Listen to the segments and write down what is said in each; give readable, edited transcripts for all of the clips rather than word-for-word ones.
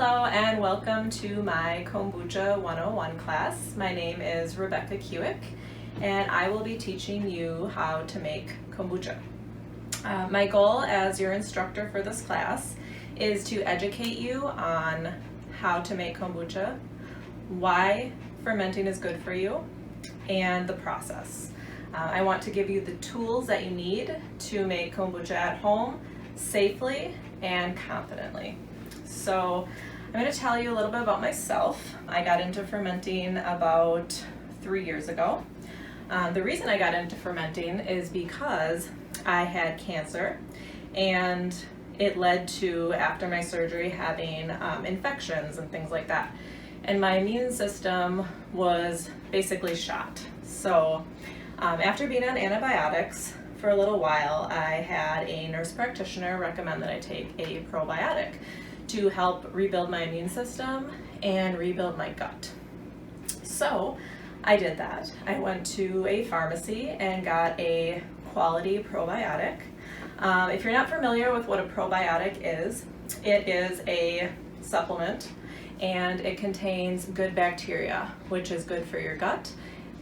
Hello and welcome to my Kombucha 101 class. My name is Rebecca Kewick and I will be teaching you how to make kombucha. My goal as your instructor for this class is to educate you on how to make kombucha, why fermenting is good for you, and the process. I want to give you the tools that you need to make kombucha at home safely and confidently. So I'm going to tell you a little bit about myself. I got into fermenting about 3 years ago. The reason I got into fermenting is because I had cancer and it led to, after my surgery, having infections and things like that. And my immune system was basically shot. So after being on antibiotics for a little while, I had a nurse practitioner recommend that I take a probiotic to help rebuild my immune system and rebuild my gut. So I did that. I went to a pharmacy and got a quality probiotic. If you're not familiar with what a probiotic is, it is a supplement and it contains good bacteria, which is good for your gut,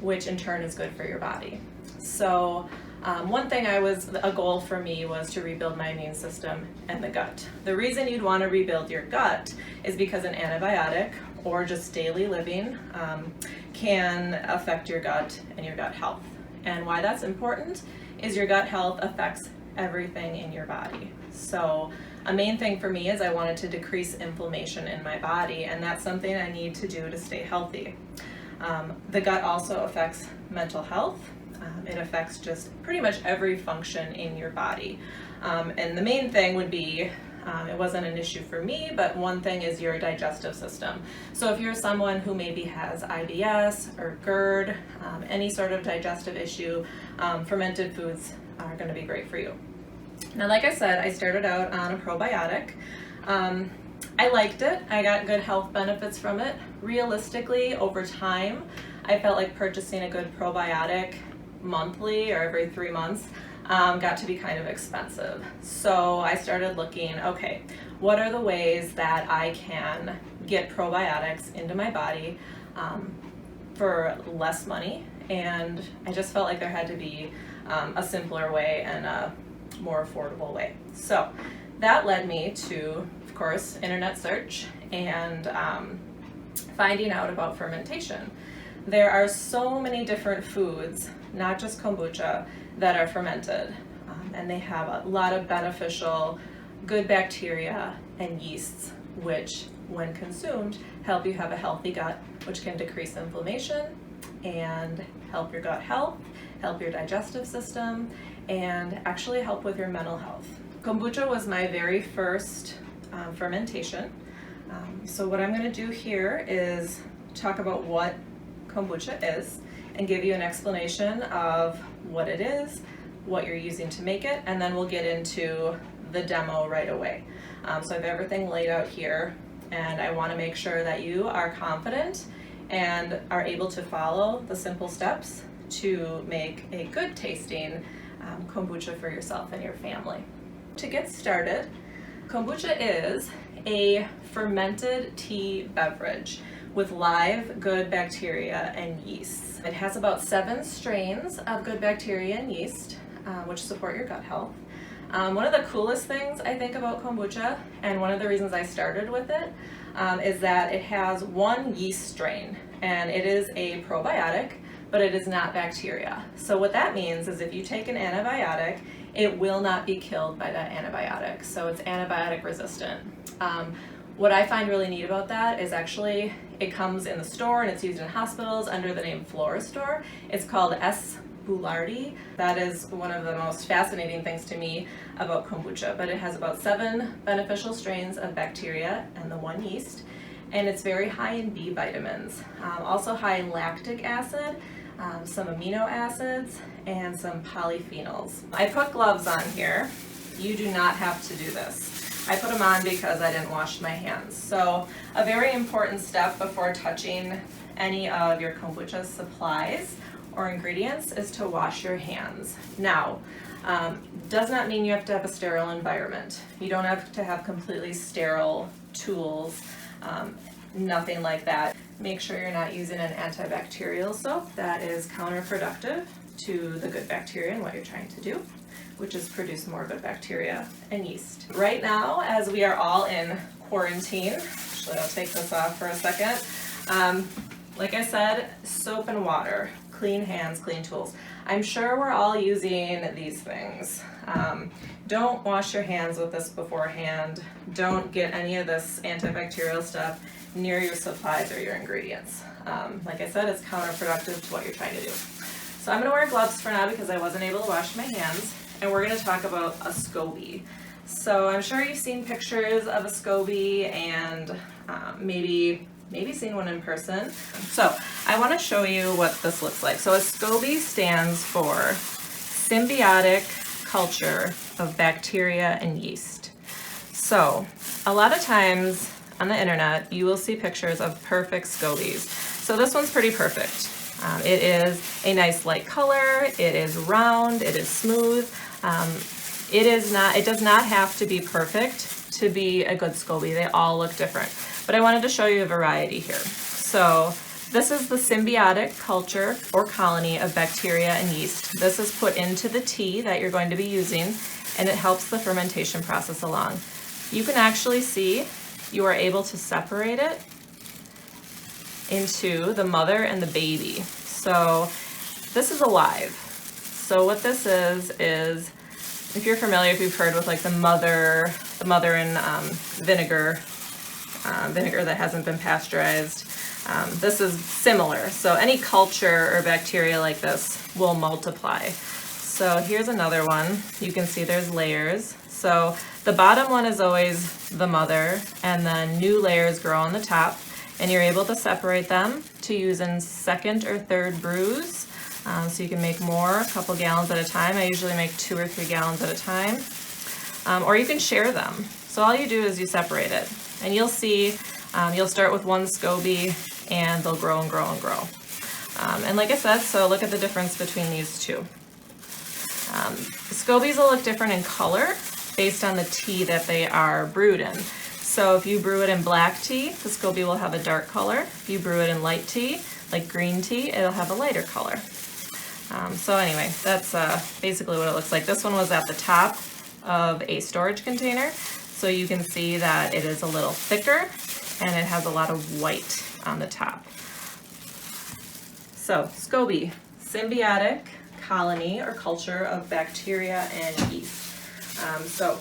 which in turn is good for your body. So one thing a goal for me was to rebuild my immune system and the gut. The reason you'd want to rebuild your gut is because an antibiotic or just daily living can affect your gut and your gut health. And why that's important is your gut health affects everything in your body. So a main thing for me is I wanted to decrease inflammation in my body, and that's something I need to do to stay healthy. The gut also affects mental health. It affects just pretty much every function in your body. And the main thing would be, it wasn't an issue for me, but one thing is your digestive system. So if you're someone who maybe has IBS or GERD, any sort of digestive issue, fermented foods are going to be great for you. Now, like I said, I started out on a probiotic. I liked it. I got good health benefits from it. Realistically, over time, I felt like purchasing a good probiotic monthly or every 3 months got to be kind of expensive. So I started looking, okay, what are the ways that I can get probiotics into my body for less money? And I just felt like there had to be a simpler way and a more affordable way. So that led me to, of course, internet search and finding out about fermentation. There are so many different foods, not just kombucha, that are fermented, and they have a lot of beneficial good bacteria and yeasts, which when consumed help you have a healthy gut, which can decrease inflammation and help your gut health, help your digestive system, and actually help with your mental health. Kombucha was my very first fermentation. So what I'm going to do here is talk about what kombucha is and give you an explanation of what it is, what you're using to make it, and then we'll get into the demo right away. So I have everything laid out here, and I want to make sure that you are confident and are able to follow the simple steps to make a good tasting kombucha for yourself and your family. To get started, kombucha is a fermented tea beverage with live good bacteria and yeast. It has about 7 strains of good bacteria and yeast, which support your gut health. One of the coolest things I think about kombucha, and one of the reasons I started with it, is that it has 1 yeast strain, and it is a probiotic, but it is not bacteria. So what that means is if you take an antibiotic, it will not be killed by that antibiotic. So it's antibiotic resistant. What I find really neat about that is actually it comes in the store and it's used in hospitals under the name Floristor. It's called S. boulardii. That is one of the most fascinating things to me about kombucha, but it has about 7 beneficial strains of bacteria and the 1 yeast, and it's very high in B vitamins, also high in lactic acid, some amino acids, and some polyphenols. I put gloves on here. You do not have to do this. I put them on because I didn't wash my hands. So a very important step before touching any of your kombucha supplies or ingredients is to wash your hands. Now, does not mean you have to have a sterile environment. You don't have to have completely sterile tools, nothing like that. Make sure you're not using an antibacterial soap. That is counterproductive to the good bacteria and what you're trying to do, which is produce more good bacteria and yeast. Right now, as we are all in quarantine, actually I'll take this off for a second. Like I said, soap and water, clean hands, clean tools. I'm sure we're all using these things. Don't wash your hands with this beforehand. Don't get any of this antibacterial stuff near your supplies or your ingredients. Like I said, it's counterproductive to what you're trying to do. So I'm gonna wear gloves for now because I wasn't able to wash my hands, and we're gonna talk about a SCOBY. So I'm sure you've seen pictures of a SCOBY and maybe seen one in person. So I wanna show you what this looks like. So a SCOBY stands for symbiotic culture of bacteria and yeast. So a lot of times on the internet, you will see pictures of perfect SCOBYs. So this one's pretty perfect. It is a nice light color, it is round, it is smooth. It does not have to be perfect to be a good SCOBY. They all look different. But I wanted to show you a variety here. So this is the symbiotic culture or colony of bacteria and yeast. This is put into the tea that you're going to be using, and it helps the fermentation process along. You can actually see you are able to separate it into the mother and the baby. So this is alive. So what this is if you're familiar, if you've heard with like the mother in vinegar that hasn't been pasteurized, this is similar. So any culture or bacteria like this will multiply. So here's another one. You can see there's layers. So the bottom one is always the mother, and then new layers grow on the top, and you're able to separate them to use in second or third brews. So you can make more, a couple gallons at a time. I usually make 2 or 3 gallons at a time. Or you can share them. So all you do is you separate it. And you'll see, you'll start with one SCOBY and they'll grow and grow and grow. And like I said, so look at the difference between these two. SCOBYs will look different in color based on the tea that they are brewed in. So if you brew it in black tea, the SCOBY will have a dark color. If you brew it in light tea, like green tea, it'll have a lighter color. So anyway, that's basically what it looks like. This one was at the top of a storage container, so you can see that it is a little thicker and it has a lot of white on the top. So SCOBY, symbiotic colony or culture of bacteria and yeast. So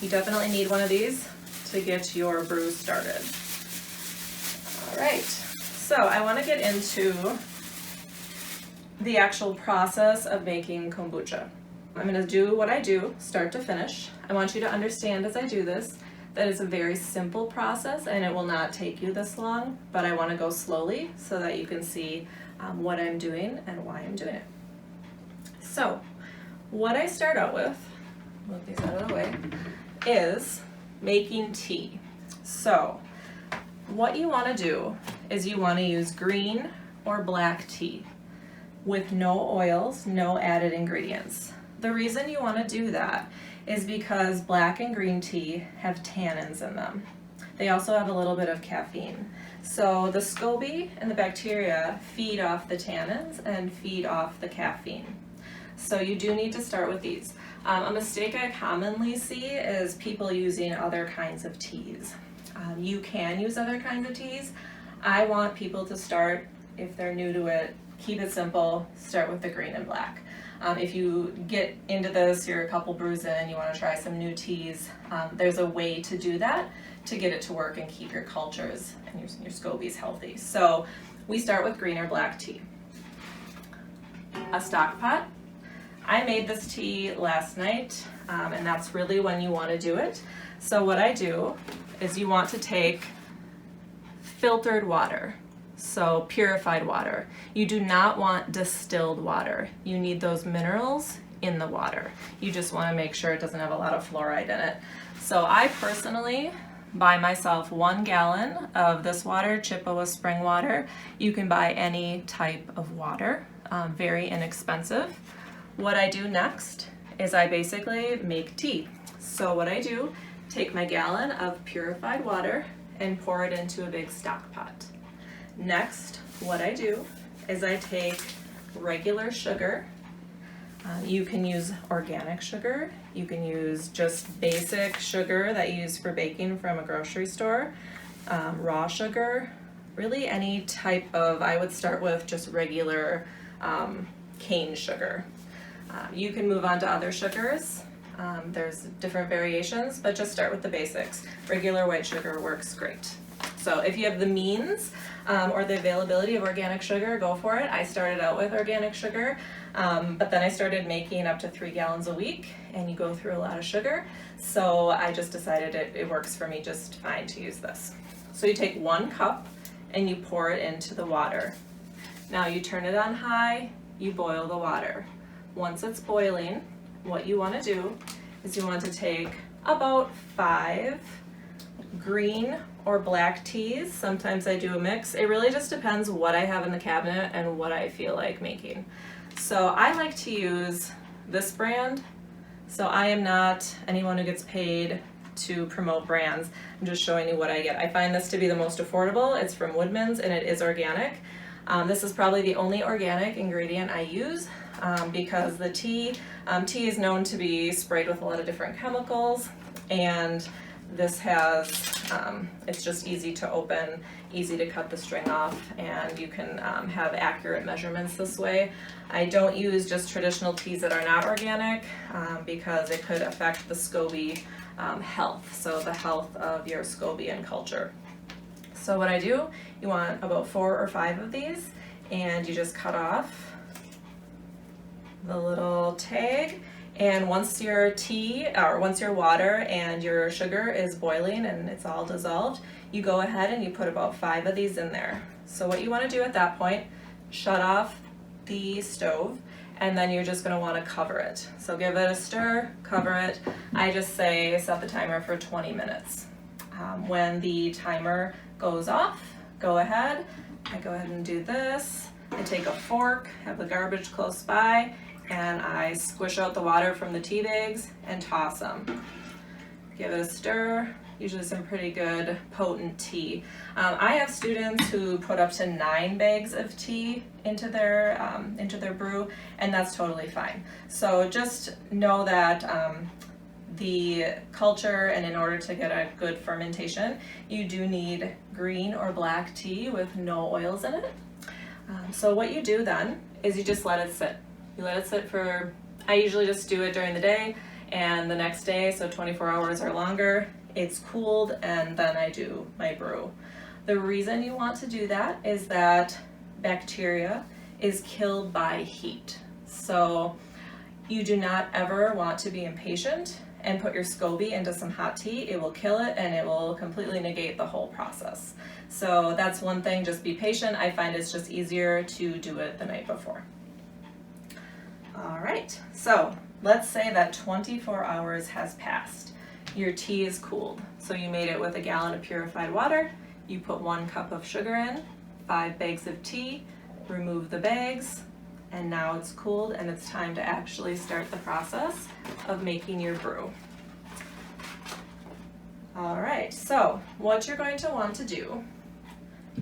you definitely need one of these to get your brew started. All right, so I want to get into the actual process of making kombucha. I'm going to do what I do, start to finish. I want you to understand as I do this that it's a very simple process and it will not take you this long, but I want to go slowly so that you can see what I'm doing and why I'm doing it. So what I start out with, move these out of the way, is making tea. So what you want to do is you want to use green or black tea with no oils, no added ingredients. The reason you want to do that is because black and green tea have tannins in them. They also have a little bit of caffeine. So the SCOBY and the bacteria feed off the tannins and feed off the caffeine. So you do need to start with these. A mistake I commonly see is people using other kinds of teas. You can use other kinds of teas. I want people to start, if they're new to it, keep it simple, start with the green and black. If you get into this, you're a couple brews in, you want to try some new teas, there's a way to do that to get it to work and keep your cultures and your SCOBYs healthy. So we start with green or black tea. A stock pot. I made this tea last night, and that's really when you want to do it. So what I do is you want to take filtered water. So purified water. You do not want distilled water. You need those minerals in the water. You just want to make sure it doesn't have a lot of fluoride in it. So I personally buy myself 1 gallon of this water, Chippewa spring water. You can buy any type of water, very inexpensive. What I do next is I basically make tea. So what I do, take my gallon of purified water and pour it into a big stock pot. Next, what I do is I take regular sugar. You can use organic sugar. You can use just basic sugar that you use for baking from a grocery store. Raw sugar, really any type of, I would start with just regular cane sugar. You can move on to other sugars. There's different variations, but just start with the basics. Regular white sugar works great. So if you have the means or the availability of organic sugar, go for it. I started out with organic sugar, but then I started making up to 3 gallons a week, and you go through a lot of sugar. So I just decided it works for me just fine to use this. So you take 1 cup and you pour it into the water. Now you turn it on high, you boil the water. Once it's boiling, what you want to do is you want to take about 5 green or black teas. Sometimes I do a mix. It really just depends what I have in the cabinet and what I feel like making. So I like to use this brand. So I am not anyone who gets paid to promote brands. I'm just showing you what I get. I find this to be the most affordable. It's from Woodman's and it is organic. This is probably the only organic ingredient I use because the tea is known to be sprayed with a lot of different chemicals, and this has, it's just easy to open, easy to cut the string off, and you can have accurate measurements this way. I don't use just traditional teas that are not organic because it could affect the SCOBY health, so the health of your SCOBY and culture. So what I do, you want about 4 or 5 of these, and you just cut off the little tag. And once your tea, or once your water and your sugar is boiling and it's all dissolved, you go ahead and you put about 5 of these in there. So what you want to do at that point, shut off the stove, and then you're just going to want to cover it. So give it a stir, cover it. I just say set the timer for 20 minutes. When the timer goes off, go ahead. I go ahead and do this. I take a fork, have the garbage close by, and I squish out the water from the tea bags and toss them. Give it a stir, usually some pretty good potent tea. I have students who put up to 9 bags of tea into their brew, and that's totally fine. So just know that the culture, and in order to get a good fermentation, you do need green or black tea with no oils in it. So what you do then is you just let it sit. You let it sit for, I usually just do it during the day and the next day, so 24 hours or longer, it's cooled, and then I do my brew. The reason you want to do that is that bacteria is killed by heat. So you do not ever want to be impatient and put your SCOBY into some hot tea. It will kill it and it will completely negate the whole process. So that's one thing, just be patient. I find it's just easier to do it the night before. All right, so let's say that 24 hours has passed. Your tea is cooled. So you made it with a gallon of purified water. You put 1 cup of sugar in, 5 bags of tea, remove the bags, and now it's cooled and it's time to actually start the process of making your brew. All right, so what you're going to want to do,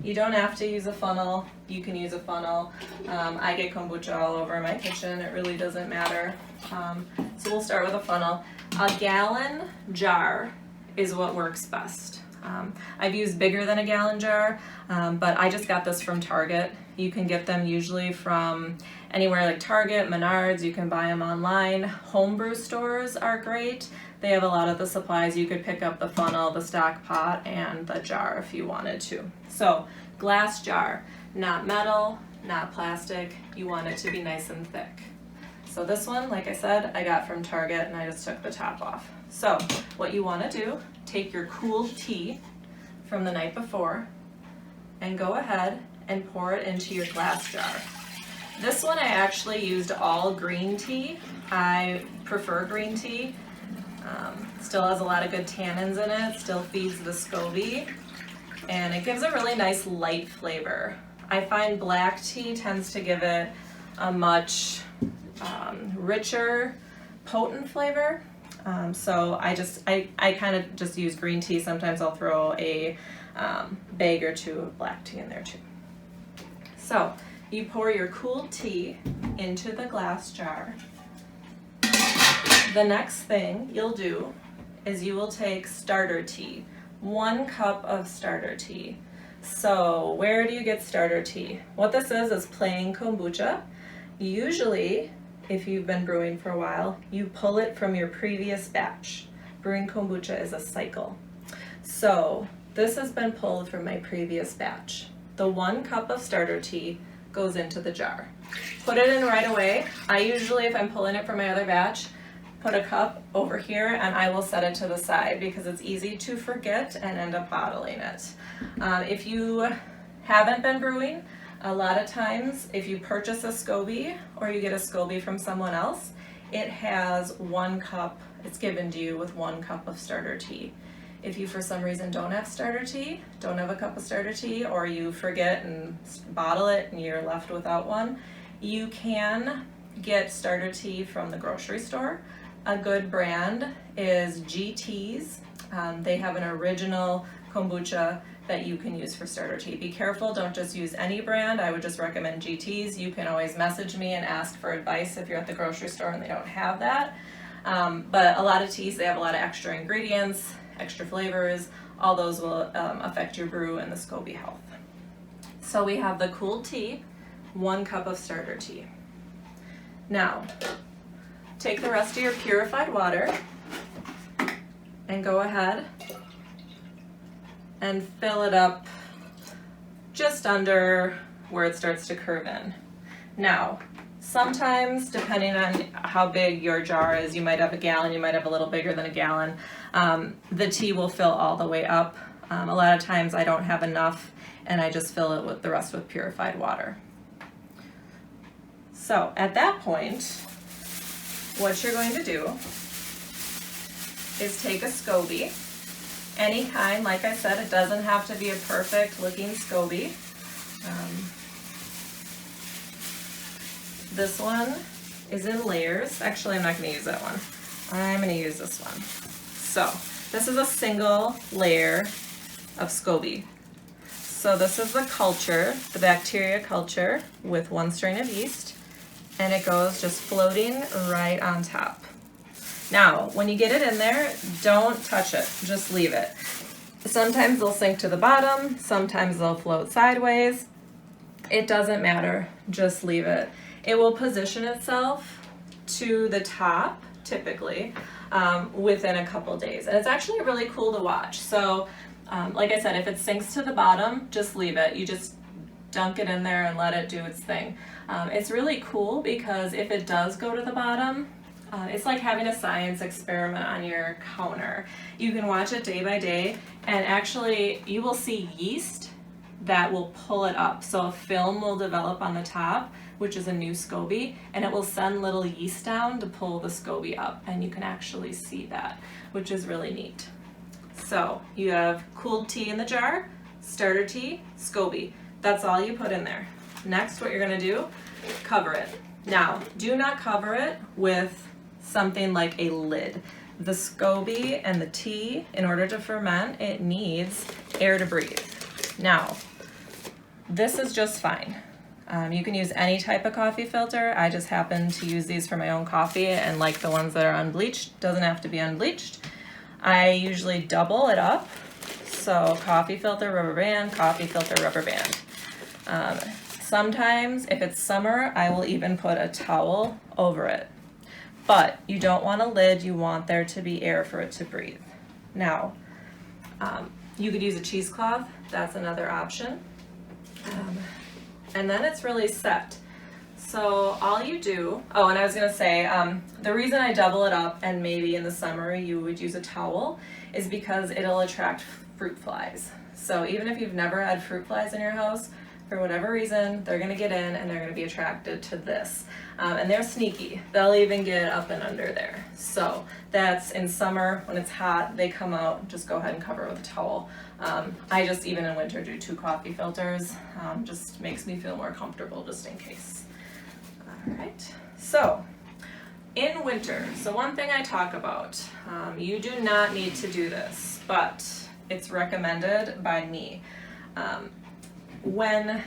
you don't have to use a funnel, you can use a funnel. I get kombucha all over my kitchen, it really doesn't matter. So we'll start with a funnel. A gallon jar is what works best. I've used bigger than a gallon jar, but I just got this from Target. You can get them usually from anywhere like Target, Menards, you can buy them online. Homebrew stores are great. They have a lot of the supplies. You could pick up the funnel, the stock pot, and the jar if you wanted to. So glass jar, not metal, not plastic. You want it to be nice and thick. So this one, like I said, I got from Target and I just took the top off. So what you want to do, take your cooled tea from the night before and go ahead and pour it into your glass jar. This one I actually used all green tea. I prefer green tea. Still has a lot of good tannins in it, still feeds the SCOBY, and it gives a really nice light flavor. I find black tea tends to give it a much richer, potent flavor. So I kind of just use green tea. Sometimes I'll throw a bag or two of black tea in there too. So you pour your cooled tea into the glass jar. The next thing you'll do is you will take starter tea, 1 cup of starter tea. So where do you get starter tea? What this is plain kombucha. Usually, if you've been brewing for a while, you pull it from your previous batch. Brewing kombucha is a cycle. So this has been pulled from my previous batch. The 1 cup of starter tea goes into the jar. Put it in right away. I usually, if I'm pulling it from my other batch, put a cup over here and I will set it to the side because it's easy to forget and end up bottling it. If you haven't been brewing, a lot of times if you purchase a SCOBY or you get a SCOBY from someone else, it has 1 cup, it's given to you with 1 cup of starter tea. If you for some reason don't have starter tea, don't have a cup of starter tea, or you forget and bottle it and you're left without one, you can get starter tea from the grocery store. A good brand is GT's. They have an original kombucha that you can use for starter tea. Be careful, don't just use any brand. I would just recommend GT's. You can always message me and ask for advice if you're at the grocery store and they don't have that. But a lot of teas, they have a lot of extra ingredients, extra flavors. All those will affect your brew and the SCOBY health. So we have the cooled tea, 1 cup of starter tea. Now, take the rest of your purified water and go ahead and fill it up just under where it starts to curve in. Now, sometimes, depending on how big your jar is, you might have a gallon, you might have a little bigger than a gallon, the tea will fill all the way up. A lot of times I don't have enough and I just fill it with the rest with purified water. So at that point, what you're going to do is take a SCOBY, any kind. Like I said, it doesn't have to be a perfect looking SCOBY. This one is in layers. Actually, I'm not going to use that one. I'm going to use this one. So this is a single layer of SCOBY. So this is the culture, the bacteria culture with 1 strain of yeast, and it goes just floating right on top. Now, when you get it in there, don't touch it, just leave it. Sometimes they'll sink to the bottom, sometimes they'll float sideways. It doesn't matter, just leave it. It will position itself to the top, typically, within a couple days. And it's actually really cool to watch. So, like I said, if it sinks to the bottom, just leave it. You just dunk it in there and let it do its thing. It's really cool because if it does go to the bottom, it's like having a science experiment on your counter. You can watch it day by day, and actually you will see yeast that will pull it up. So a film will develop on the top, which is a new SCOBY, and it will send little yeast down to pull the SCOBY up, and you can actually see that, which is really neat. So you have cooled tea in the jar, starter tea, SCOBY. That's all you put in there. Next, what you're gonna do, cover it. Now, do not cover it with something like a lid. The SCOBY and the tea, in order to ferment, it needs air to breathe. Now, this is just fine. You can use any type of coffee filter. I just happen to use these for my own coffee and like the ones that are unbleached. Doesn't have to be unbleached. I usually double it up. So coffee filter, rubber band, coffee filter, rubber band. Sometimes, if it's summer, I will even put a towel over it. But you don't want a lid, you want there to be air for it to breathe. Now, you could use a cheesecloth, that's another option. And then it's really set. So all you do, oh, and I was gonna say, the reason I double it up and maybe in the summer you would use a towel is because it'll attract fruit flies. So even if you've never had fruit flies in your house, for whatever reason, they're gonna get in and they're gonna be attracted to this. And they're sneaky. They'll even get up and under there. So that's in summer, when it's hot, they come out, just go ahead and cover it with a towel. I just, even in winter, do 2 coffee filters. Just makes me feel more comfortable just in case. All right, so in winter, so one thing I talk about, you do not need to do this, but it's recommended by me. When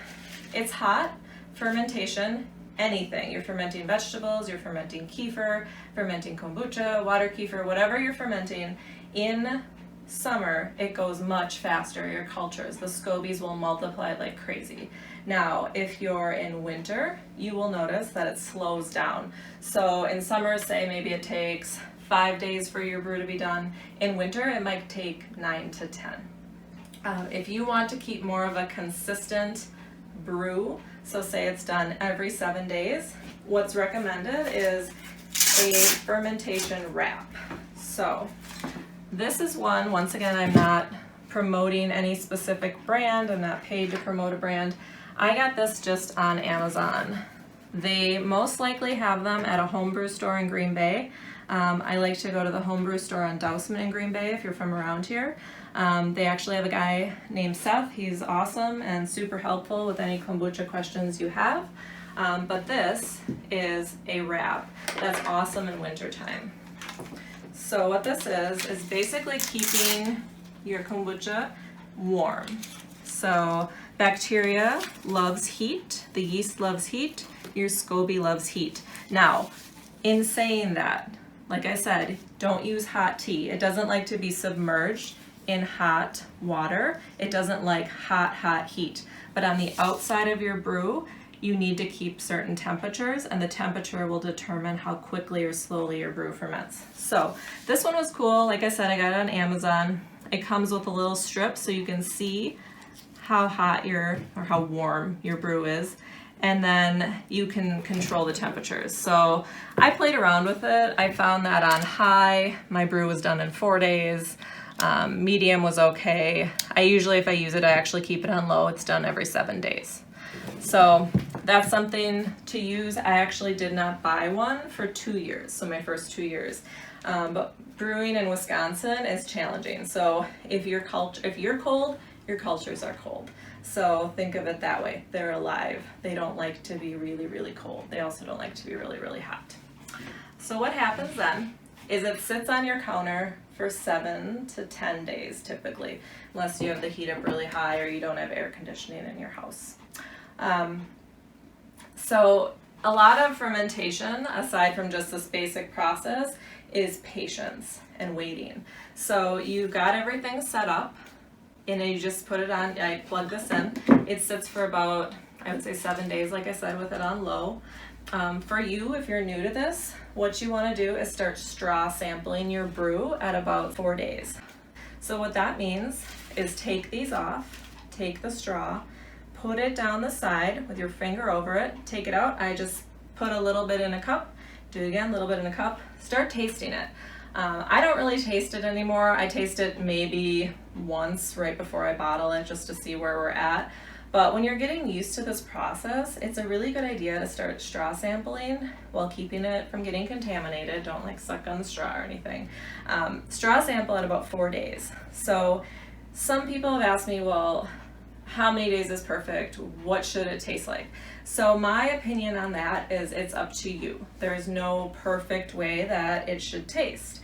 it's hot, fermentation, anything, you're fermenting vegetables, you're fermenting kefir, fermenting kombucha, water kefir, whatever you're fermenting, in summer it goes much faster, your cultures, the scobies will multiply like crazy. Now, if you're in winter, you will notice that it slows down. So in summer, say maybe it takes 5 days for your brew to be done. In winter, it might take 9 to 10. If you want to keep more of a consistent brew, so say it's done every 7 days, what's recommended is a fermentation wrap. So this is one, once again, I'm not promoting any specific brand, I'm not paid to promote a brand. I got this just on Amazon. They most likely have them at a homebrew store in Green Bay. I like to go to the homebrew store on Dousman in Green Bay if you're from around here. They actually have a guy named Seth. He's awesome and super helpful with any kombucha questions you have. But this is a wrap that's awesome in wintertime. So what this is basically keeping your kombucha warm. So bacteria loves heat, the yeast loves heat, your SCOBY loves heat. Now, in saying that, like I said, don't use hot tea. It doesn't like to be submerged in hot water. It doesn't like hot heat. But on the outside of your brew, you need to keep certain temperatures, and the temperature will determine how quickly or slowly your brew ferments. So this one was cool. Like I said, I got it on Amazon. It comes with a little strip so you can see how hot or how warm your brew is, and then you can control the temperatures. So I played around with it. I found that on high, my brew was done in 4 days. Medium was okay. I usually, if I use it, I actually keep it on low. It's done every 7 days. So that's something to use. I actually did not buy one for 2 years, so my first 2 years. But brewing in Wisconsin is challenging. So if you're cold, your cultures are cold. So think of it that way. They're alive. They don't like to be really, really cold. They also don't like to be really, really hot. So what happens then is it sits on your counter for 7 to 10 days typically, unless you have the heat up really high or you don't have air conditioning in your house. So a lot of fermentation, aside from just this basic process, is patience and waiting. So you've got everything set up, and you just put it on. I plug this in. It sits for about, I would say, 7 days, like I said, with it on low. For you, if you're new to this, what you want to do is start straw sampling your brew at about 4 days. So what that means is take these off, take the straw, put it down the side with your finger over it, take it out. I just put a little bit in a cup, do it again, a little bit in a cup, start tasting it. I don't really taste it anymore. I taste it maybe once right before I bottle it just to see where we're at. But when you're getting used to this process, it's a really good idea to start straw sampling while keeping it from getting contaminated. Don't like suck on the straw or anything. Straw sample at about 4 days. So some people have asked me, well, how many days is perfect? What should it taste like? So my opinion on that is it's up to you. There is no perfect way that it should taste.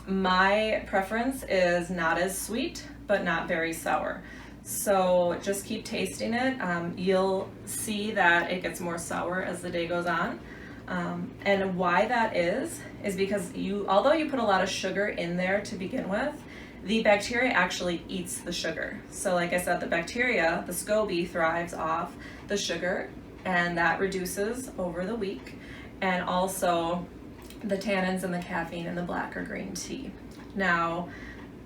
My preference is not as sweet, but not very sour. So just keep tasting it. You'll see that it gets more sour as the day goes on. And why that is because although you put a lot of sugar in there to begin with, the bacteria actually eats the sugar. So like I said, the bacteria, the SCOBY, thrives off the sugar, and that reduces over the week. And also the tannins and the caffeine in the black or green tea. Now,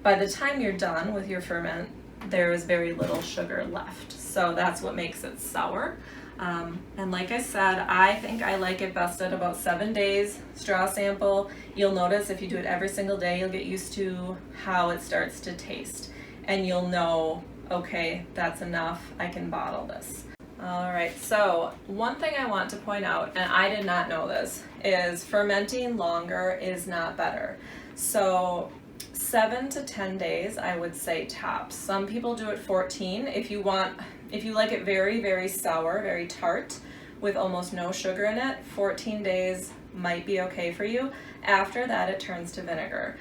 by the time you're done with your ferment, there is very little sugar left. So that's what makes it sour. And like I said, I think I like it best at about 7 days, straw sample. You'll notice if you do it every single day, you'll get used to how it starts to taste. And you'll know, okay, that's enough, I can bottle this. All right, so one thing I want to point out, and I did not know this, is fermenting longer is not better. So 7 to 10 days, I would say tops. Some people do it 14. If you like it very, very sour, very tart, with almost no sugar in it, 14 days might be okay for you. After that, it turns to vinegar.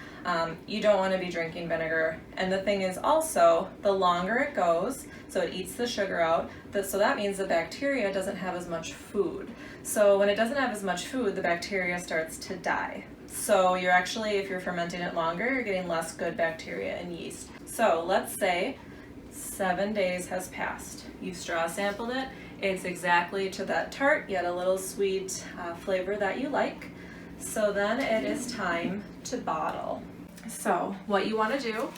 You don't want to be drinking vinegar. And the thing is also, the longer it goes, so it eats the sugar out, so that means the bacteria doesn't have as much food. So when it doesn't have as much food, the bacteria starts to die. So you're actually, if you're fermenting it longer, you're getting less good bacteria and yeast. So let's say 7 days has passed. You've straw sampled it. It's exactly to that tart, yet a little sweet flavor that you like. So then it is time to bottle. So what you want to do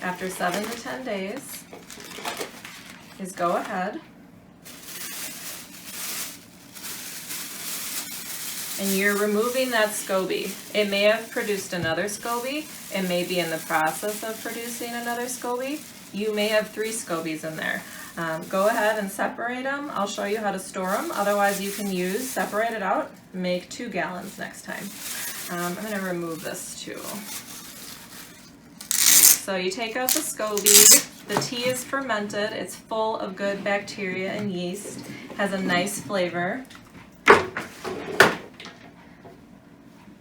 after 7 to 10 days is go ahead and you're removing that SCOBY. It may have produced another SCOBY. It may be in the process of producing another SCOBY. You may have 3 SCOBYs in there. Go ahead and separate them. I'll show you how to store them. Otherwise you can separate it out, make 2 gallons next time. I'm going to remove this too. So you take out the SCOBY. The tea is fermented. It's full of good bacteria and yeast. Has a nice flavor.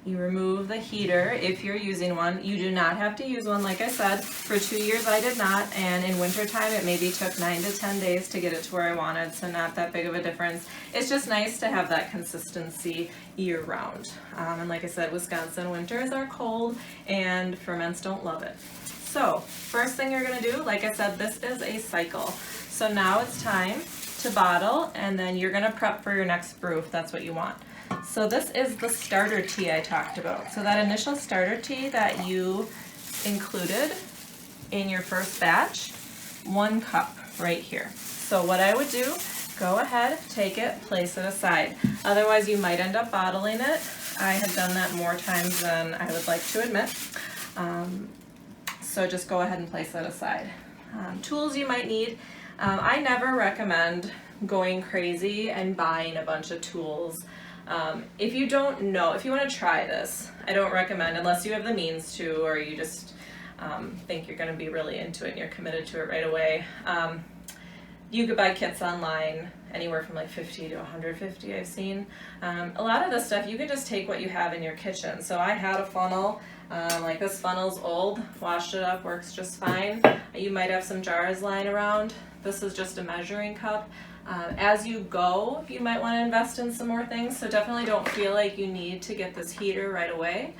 You remove the heater if you're using one. You do not have to use one, like I said. For 2 years I did not, and in wintertime it maybe took 9 to 10 days to get it to where I wanted, so not that big of a difference. It's just nice to have that consistency year round. And like I said, Wisconsin winters are cold and ferments don't love it. So first thing you're gonna do, like I said, this is a cycle. So now it's time to bottle, and then you're gonna prep for your next brew if that's what you want. So this is the starter tea I talked about. So that initial starter tea that you included in your first batch, 1 cup right here. So what I would do, go ahead, take it, place it aside. Otherwise you might end up bottling it. I have done that more times than I would like to admit. So just go ahead and place that aside. Tools you might need. I never recommend going crazy and buying a bunch of tools. If you don't know, if you want to try this, I don't recommend, unless you have the means to, or you just think you're going to be really into it and you're committed to it right away. You could buy kits online, anywhere from like 50 to 150 I've seen. A lot of this stuff, you can just take what you have in your kitchen. So I had a funnel, like this funnel's old, washed it up, works just fine. You might have some jars lying around. This is just a measuring cup. As you go, you might want to invest in some more things, so definitely don't feel like you need to get this heater right away.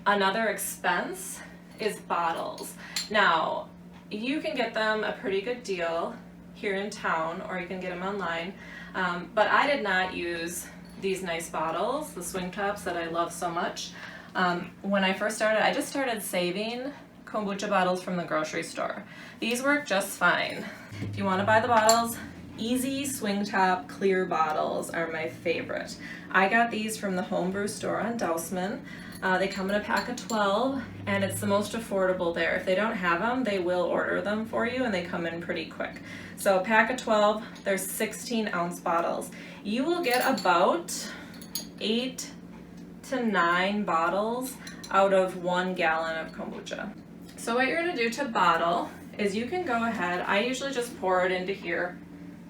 Another expense is bottles. Now, you can get them a pretty good deal here in town, or you can get them online, but I did not use these nice bottles, the swing tops that I love so much. When I first started, I just started saving kombucha bottles from the grocery store. These work just fine. If you want to buy the bottles, easy swing top clear bottles are my favorite. I got these from the homebrew store on Dousman. They come in a pack of 12, and it's the most affordable there. If they don't have them, they will order them for you, and they come in pretty quick. So a pack of 12, there's 16-ounce bottles. You will get about 8 to 9 bottles out of 1 gallon of kombucha. So what you're going to do to bottle is you can go ahead, I usually just pour it into here,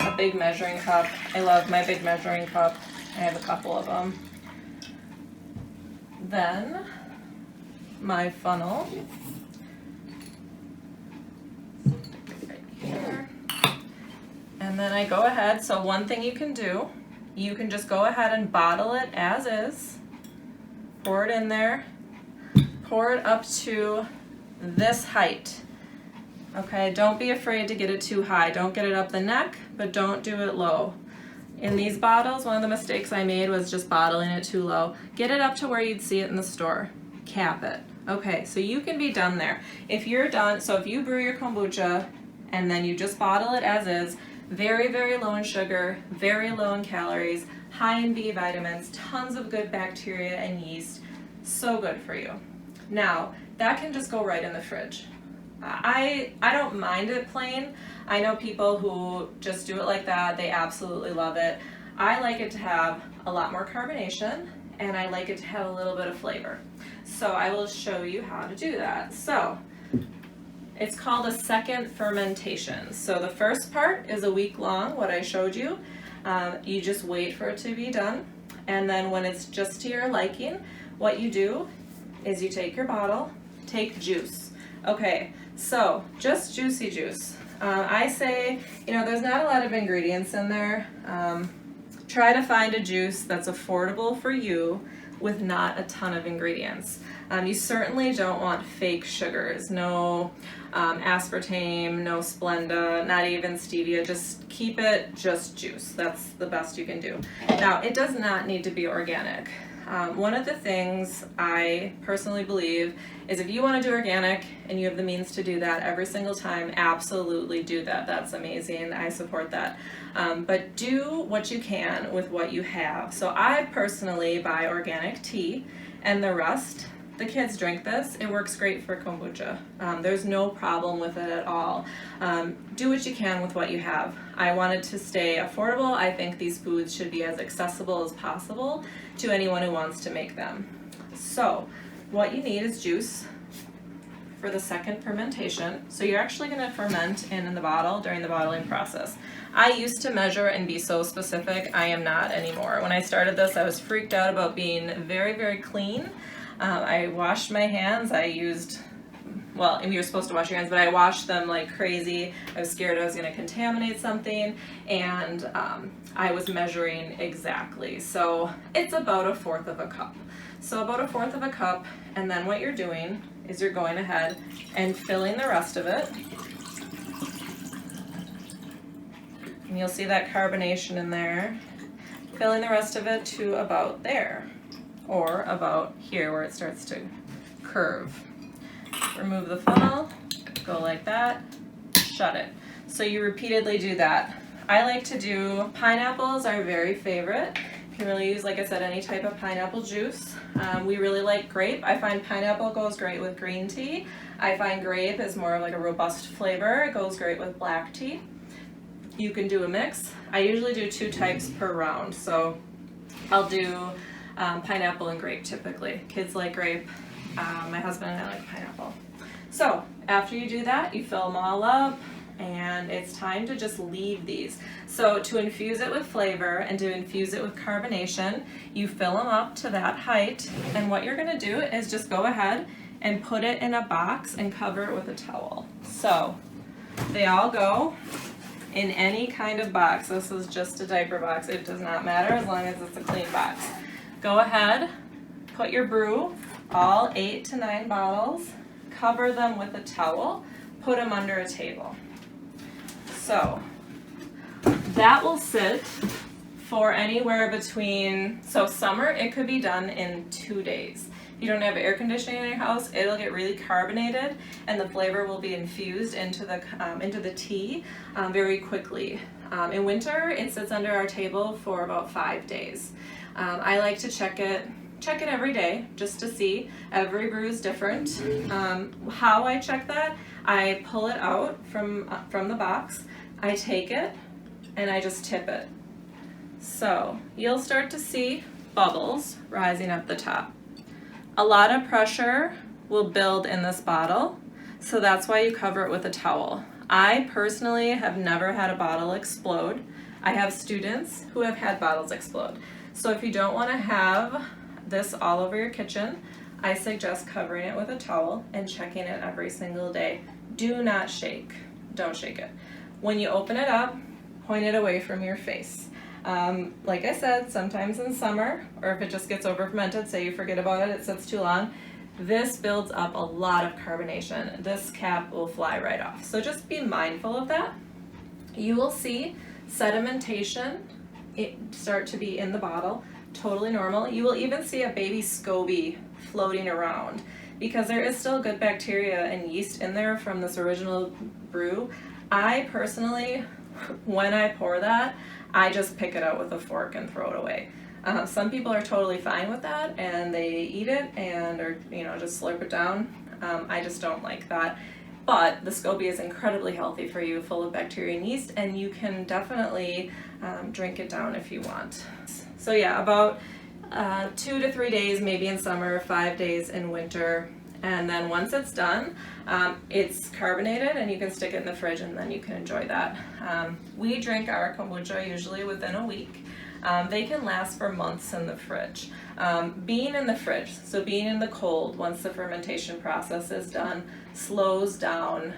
a big measuring cup. I love my big measuring cup. I have a couple of them. Then my funnel, right here. And then I go ahead, so one thing you can do, you can just go ahead and bottle it as is, pour it in there, pour it up to this height. Okay, don't be afraid to get it too high. Don't get it up the neck, but don't do it low. In these bottles, one of the mistakes I made was just bottling it too low. Get it up to where you'd see it in the store. Cap it. Okay, so you can be done there. If you're done, so if you brew your kombucha and then you just bottle it as is, very, very low in sugar, very low in calories, high in B vitamins, tons of good bacteria and yeast, so good for you. Now, that can just go right in the fridge. I don't mind it plain. I know people who just do it like that. They absolutely love it. I like it to have a lot more carbonation, and I like it to have a little bit of flavor. So I will show you how to do that. So it's called a second fermentation. So the first part is a week long, what I showed you. You just wait for it to be done. And then when it's just to your liking, what you do is you take your bottle, take juice. Okay, so just juicy juice. I say, there's not a lot of ingredients in there. Try to find a juice that's affordable for you with not a ton of ingredients. You certainly don't want fake sugars, no aspartame, no Splenda, not even stevia. Just keep it just juice. That's the best you can do. Now, it does not need to be organic. One of the things I personally believe is if you want to do organic and you have the means to do that every single time, absolutely do that. That's amazing. I support that. But do what you can with what you have. So I personally buy organic tea, and the rest, the kids drink this. It works great for kombucha. There's no problem with it at all. Do what you can with what you have. I want it to stay affordable. I think these foods should be as accessible as possible to anyone who wants to make them. So what you need is juice for the second fermentation. So you're actually going to ferment in the bottle during the bottling process. I used to measure and be so specific. I am not anymore. When I started this, I was freaked out about being very, very clean. I washed my hands. And you're supposed to wash your hands, but I washed them like crazy. I was scared I was going to contaminate something, and I was measuring exactly. So it's about 1/4 of a cup. So about 1/4 of a cup, and then what you're doing is you're going ahead and filling the rest of it. And you'll see that carbonation in there. Filling the rest of it to about there, or about here where it starts to curve. Remove the funnel, go like that, shut it. So you repeatedly do that. I like to do, pineapples are very favorite. You can really use, like I said, any type of pineapple juice. We really like grape. I find pineapple goes great with green tea. I find grape is more of like a robust flavor. It goes great with black tea. You can do a mix. I usually do 2 types per round. So I'll do pineapple and grape typically. Kids like grape. My husband and I like pineapple. So after you do that, you fill them all up, and it's time to just leave these. So to infuse it with flavor and to infuse it with carbonation, you fill them up to that height, and what you're going to do is just go ahead and put it in a box and cover it with a towel. So they all go in any kind of box. This is just a diaper box. It does not matter as long as it's a clean box. Go ahead, put your brew, all 8 to 9 bottles, cover them with a towel, put them under a table. So that will sit for anywhere between, so summer, it could be done in 2 days. If you don't have air conditioning in your house, it'll get really carbonated, and the flavor will be infused into the tea very quickly. In winter, it sits under our table for about 5 days. I like to check it every day just to see. Every brew is different. How I check that, I pull it out from the box, I take it, and I just tip it. So you'll start to see bubbles rising up the top. A lot of pressure will build in this bottle, so that's why you cover it with a towel. I personally have never had a bottle explode. I have students who have had bottles explode. So if you don't want to have this all over your kitchen, I suggest covering it with a towel and checking it every single day. Do not shake. Don't shake it. When you open it up, point it away from your face. Like I said, sometimes in summer, or if it just gets over fermented, say you forget about it, it sits too long, this builds up a lot of carbonation. This cap will fly right off. So just be mindful of that. You will see sedimentation start to be in the bottle, totally normal. You will even see a baby SCOBY floating around because there is still good bacteria and yeast in there from this original brew. I personally, when I pour that, I just pick it out with a fork and throw it away. Some people are totally fine with that and they eat it or just slurp it down. I just don't like that. But the SCOBY is incredibly healthy for you, full of bacteria and yeast, and you can definitely drink it down if you want. So yeah, about 2 to 3 days, maybe in summer, 5 days in winter. And then once it's done, it's carbonated and you can stick it in the fridge and then you can enjoy that. We drink our kombucha usually within a week. They can last for months in the fridge. Being in the fridge, so being in the cold once the fermentation process is done, slows down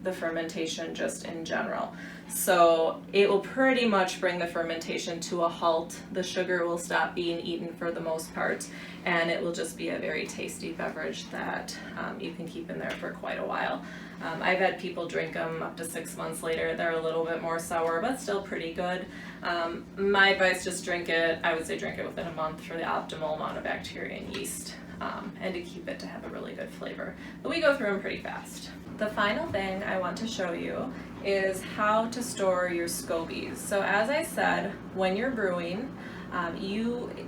the fermentation just in general. So it will pretty much bring the fermentation to a halt. The sugar will stop being eaten for the most part, and it will just be a very tasty beverage that you can keep in there for quite a while. I've had people drink them up to 6 months later. They're a little bit more sour, but still pretty good. My advice, just drink it, I would say drink it within a month for the optimal amount of bacteria and yeast, and to keep it to have a really good flavor. But we go through them pretty fast. The final thing I want to show you is how to store your scobies. So as I said, when you're brewing,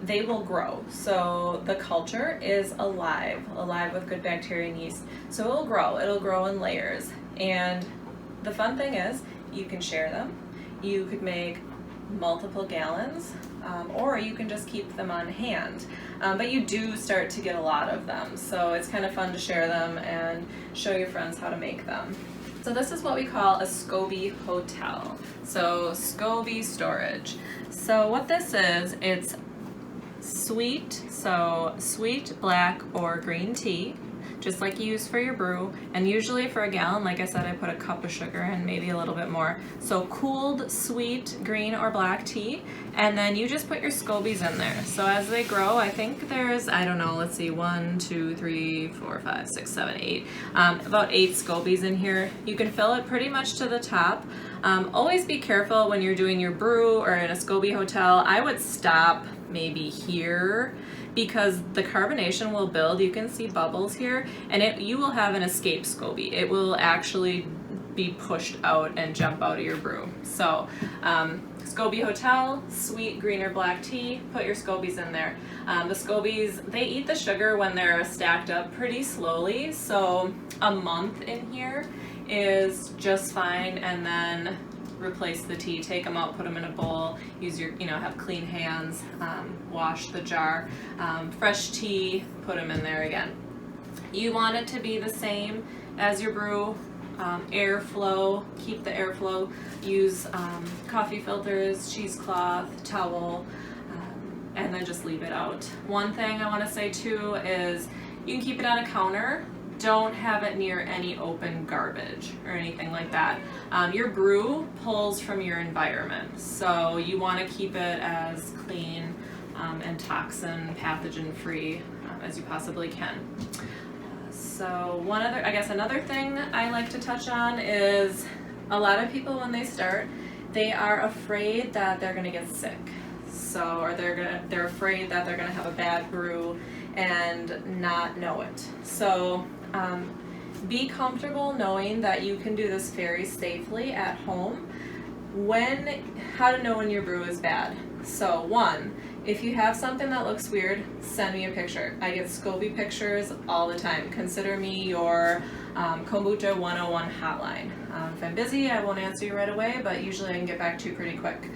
they will grow. So the culture is alive with good bacteria and yeast. So it'll grow in layers. And the fun thing is, you can share them. You could make multiple gallons, or you can just keep them on hand. But you do start to get a lot of them. So it's kind of fun to share them and show your friends how to make them. So this is what we call a SCOBY hotel. So SCOBY storage. So what this is, it's sweet, so sweet black or green tea, just like you use for your brew. And usually for a gallon, like I said, I put a cup of sugar in, maybe a little bit more. So cooled, sweet, green or black tea, and then you just put your scobies in there. So as they grow, I think there's, I don't know, let's see, 1, 2, 3, 4, 5, 6, 7, 8, about 8 scobies in here. You can fill it pretty much to the top. Always be careful when you're doing your brew or in a SCOBY hotel. I would stop maybe here, because the carbonation will build. You can see bubbles here, and you will have an escape SCOBY. It will actually be pushed out and jump out of your brew. So SCOBY hotel, sweet green or black tea, put your scobies in there. The scobies, they eat the sugar when they're stacked up pretty slowly, so a month in here is just fine. And then replace the tea, take them out, put them in a bowl, use your, have clean hands, wash the jar. Fresh tea, put them in there again. You want it to be the same as your brew. Airflow, keep the airflow. Use coffee filters, cheesecloth, towel, and then just leave it out. One thing I want to say too is you can keep it on a counter. Don't have it near any open garbage or anything like that. Your brew pulls from your environment, so you want to keep it as clean and toxin, pathogen free as you possibly can. So another thing I like to touch on is a lot of people, when they start, they are afraid that they're going to get sick. Or they're afraid that they're going to have a bad brew and not know it. So be comfortable knowing that you can do this very safely at home. How to know when your brew is bad. So 1, if you have something that looks weird, send me a picture. I get SCOBY pictures all the time. Consider me your Kombucha 101 hotline. If I'm busy, I won't answer you right away, but usually I can get back to you pretty quick.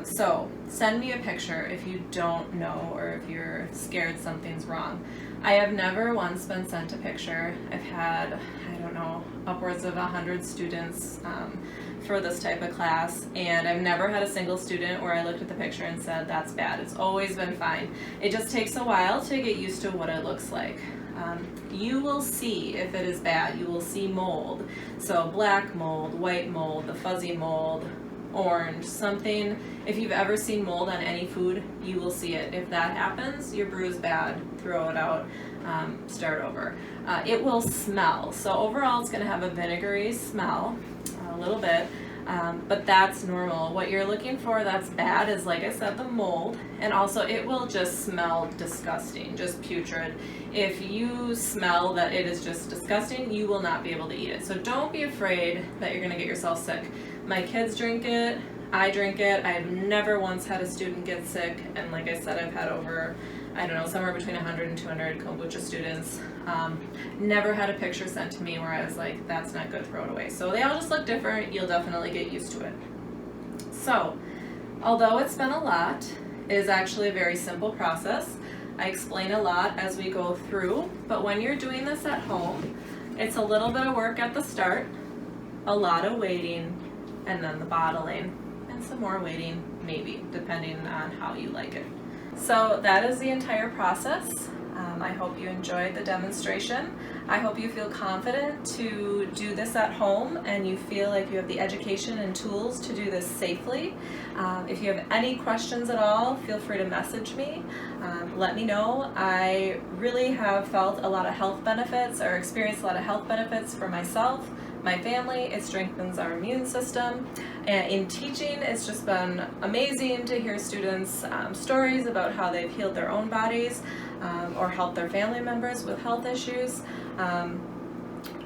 So send me a picture if you don't know or if you're scared something's wrong. I have never once been sent a picture. I've had, I don't know, upwards of 100 students for this type of class, and I've never had a single student where I looked at the picture and said, that's bad. It's always been fine. It just takes a while to get used to what it looks like. You will see if it is bad. You will see mold. So black mold, white mold, the fuzzy mold, orange, something. If you've ever seen mold on any food, you will see it. If that happens, your brew is bad. Throw it out, start over. It will smell. So overall, it's going to have a vinegary smell, a little bit, but that's normal. What you're looking for that's bad is, like I said, the mold, and also it will just smell disgusting, just putrid. If you smell that it is just disgusting, you will not be able to eat it. So don't be afraid that you're going to get yourself sick. My kids drink it, I drink it. I've never once had a student get sick, and like I said, I've had over, I don't know, somewhere between 100 and 200 kombucha students. Never had a picture sent to me where I was like, that's not good, throw it away. So they all just look different. You'll definitely get used to it. So, although it's been a lot, it is actually a very simple process. I explain a lot as we go through, but when you're doing this at home, it's a little bit of work at the start, a lot of waiting, and then the bottling, and some more waiting, maybe, depending on how you like it. So that is the entire process. I hope you enjoyed the demonstration. I hope you feel confident to do this at home and you feel like you have the education and tools to do this safely. If you have any questions at all, feel free to message me. Let me know. I really have felt a lot of health benefits or experienced a lot of health benefits for myself, my family. It strengthens our immune system. And in teaching, it's just been amazing to hear students' stories about how they've healed their own bodies or helped their family members with health issues.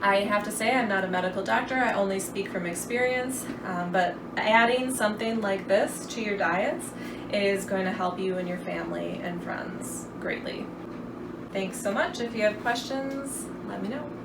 I have to say I'm not a medical doctor, I only speak from experience, but adding something like this to your diets is going to help you and your family and friends greatly. Thanks so much. If you have questions, let me know.